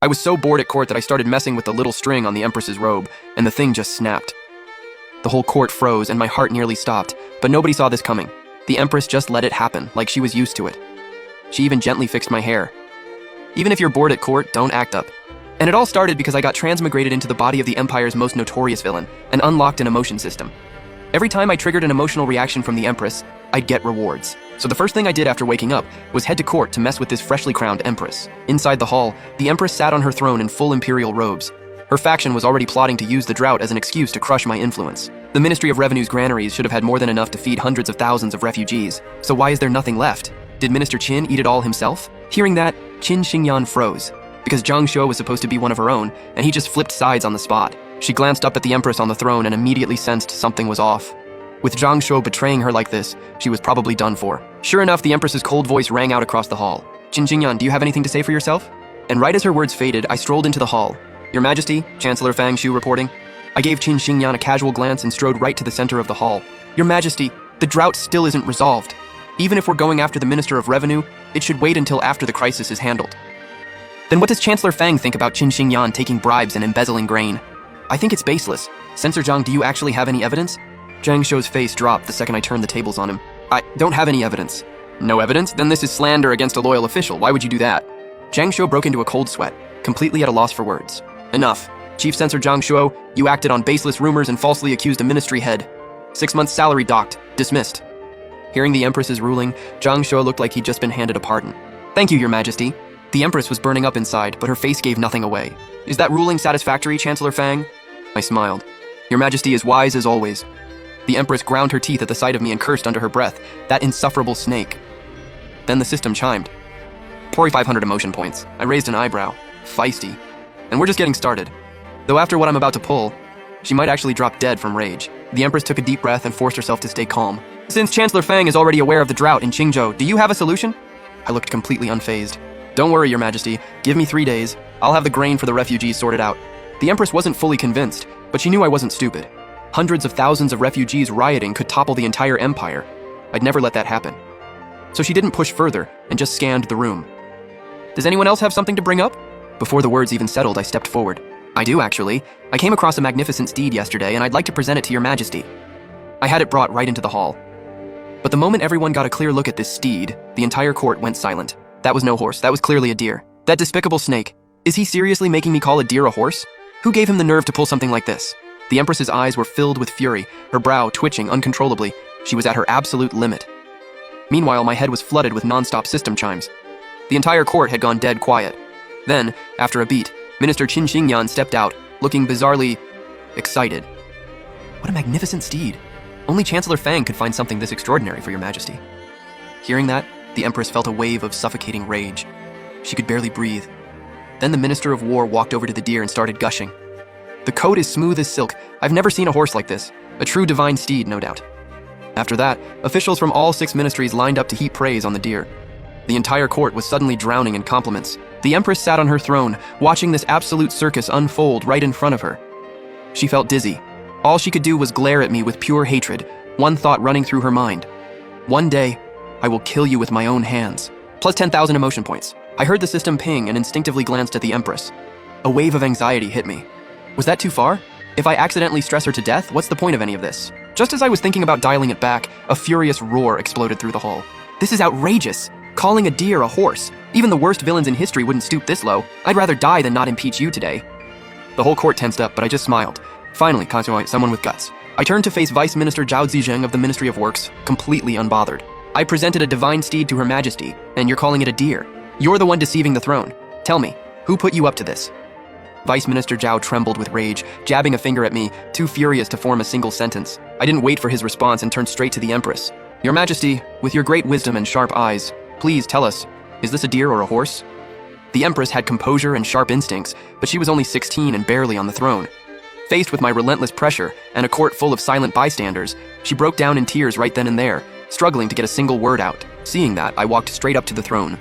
I was so bored at court that I started messing with the little string on the Empress's robe, and the thing just snapped. The whole court froze, and my heart nearly stopped, but nobody saw this coming. The Empress just let it happen, like she was used to it. She even gently fixed my hair. Even if you're bored at court, don't act up. And it all started because I got transmigrated into the body of the Empire's most notorious villain, and unlocked an emotion system. Every time I triggered an emotional reaction from the Empress, I'd get rewards. So the first thing I did after waking up was head to court to mess with this freshly crowned Empress. Inside the hall, the Empress sat on her throne in full imperial robes. Her faction was already plotting to use the drought as an excuse to crush my influence. The Ministry of Revenue's granaries should have had more than enough to feed hundreds of thousands of refugees. So why is there nothing left? Did Minister Qin eat it all himself? Hearing that, Qin Xingyan froze, because Zhang Shuo was supposed to be one of her own, and he just flipped sides on the spot. She glanced up at the Empress on the throne and immediately sensed something was off. With Zhang Shuo betraying her like this, she was probably done for. Sure enough, the Empress's cold voice rang out across the hall. Qin Xingyan, do you have anything to say for yourself? And right as her words faded, I strolled into the hall. Your Majesty, Chancellor Fang Shu reporting. I gave Qin Xingyan a casual glance and strode right to the center of the hall. Your Majesty, the drought still isn't resolved. Even if we're going after the Minister of Revenue, it should wait until after the crisis is handled. Then what does Chancellor Fang think about Qin Xingyan taking bribes and embezzling grain? I think it's baseless. Censor Zhang, do you actually have any evidence? Zhang Shuo's face dropped the second I turned the tables on him. I don't have any evidence. No evidence? Then this is slander against a loyal official. Why would you do that? Zhang Shuo broke into a cold sweat, completely at a loss for words. Enough. Chief Censor Zhang Shuo, you acted on baseless rumors and falsely accused a ministry head. 6 months' salary docked. Dismissed. Hearing the Empress's ruling, Zhang Shuo looked like he'd just been handed a pardon. Thank you, Your Majesty. The Empress was burning up inside, but her face gave nothing away. Is that ruling satisfactory, Chancellor Fang? I smiled. Your Majesty is wise as always. The Empress ground her teeth at the sight of me and cursed under her breath. That insufferable snake. Then the system chimed. 4,500 emotion points. I raised an eyebrow. Feisty. And we're just getting started. Though after what I'm about to pull, she might actually drop dead from rage. The Empress took a deep breath and forced herself to stay calm. Since Chancellor Fang is already aware of the drought in Qingzhou, do you have a solution? I looked completely unfazed. Don't worry, Your Majesty. Give me 3 days. I'll have the grain for the refugees sorted out. The Empress wasn't fully convinced, but she knew I wasn't stupid. Hundreds of thousands of refugees rioting could topple the entire empire. I'd never let that happen. So she didn't push further and just scanned the room. Does anyone else have something to bring up? Before the words even settled, I stepped forward. I do, actually. I came across a magnificent steed yesterday, and I'd like to present it to Your Majesty. I had it brought right into the hall. But the moment everyone got a clear look at this steed, the entire court went silent. That was no horse. That was clearly a deer. That despicable snake. Is he seriously making me call a deer a horse? Who gave him the nerve to pull something like this? The Empress's eyes were filled with fury, her brow twitching uncontrollably. She was at her absolute limit. Meanwhile, my head was flooded with non-stop system chimes. The entire court had gone dead quiet. Then, after a beat, Minister Qin Xingyan stepped out, looking bizarrely excited. What a magnificent steed. Only Chancellor Fang could find something this extraordinary for Your Majesty. Hearing that, the Empress felt a wave of suffocating rage. She could barely breathe. Then the Minister of War walked over to the deer and started gushing. The coat is smooth as silk. I've never seen a horse like this. A true divine steed, no doubt. After that, officials from all 6 ministries lined up to heap praise on the deer. The entire court was suddenly drowning in compliments. The Empress sat on her throne, watching this absolute circus unfold right in front of her. She felt dizzy. All she could do was glare at me with pure hatred, one thought running through her mind. One day, I will kill you with my own hands. Plus 10,000 emotion points. I heard the system ping and instinctively glanced at the Empress. A wave of anxiety hit me. Was that too far? If I accidentally stress her to death, what's the point of any of this? Just as I was thinking about dialing it back, a furious roar exploded through the hall. This is outrageous! Calling a deer a horse. Even the worst villains in history wouldn't stoop this low. I'd rather die than not impeach you today. The whole court tensed up, but I just smiled. Finally, someone with guts. I turned to face Vice Minister Zhao Zizheng of the Ministry of Works, completely unbothered. I presented a divine steed to Her Majesty, and you're calling it a deer. You're the one deceiving the throne. Tell me, who put you up to this? Vice Minister Zhao trembled with rage, jabbing a finger at me, too furious to form a single sentence. I didn't wait for his response and turned straight to the Empress. Your Majesty, with your great wisdom and sharp eyes, please tell us, is this a deer or a horse? The Empress had composure and sharp instincts, but she was only 16 and barely on the throne. Faced with my relentless pressure and a court full of silent bystanders, she broke down in tears right then and there, struggling to get a single word out. Seeing that, I walked straight up to the throne.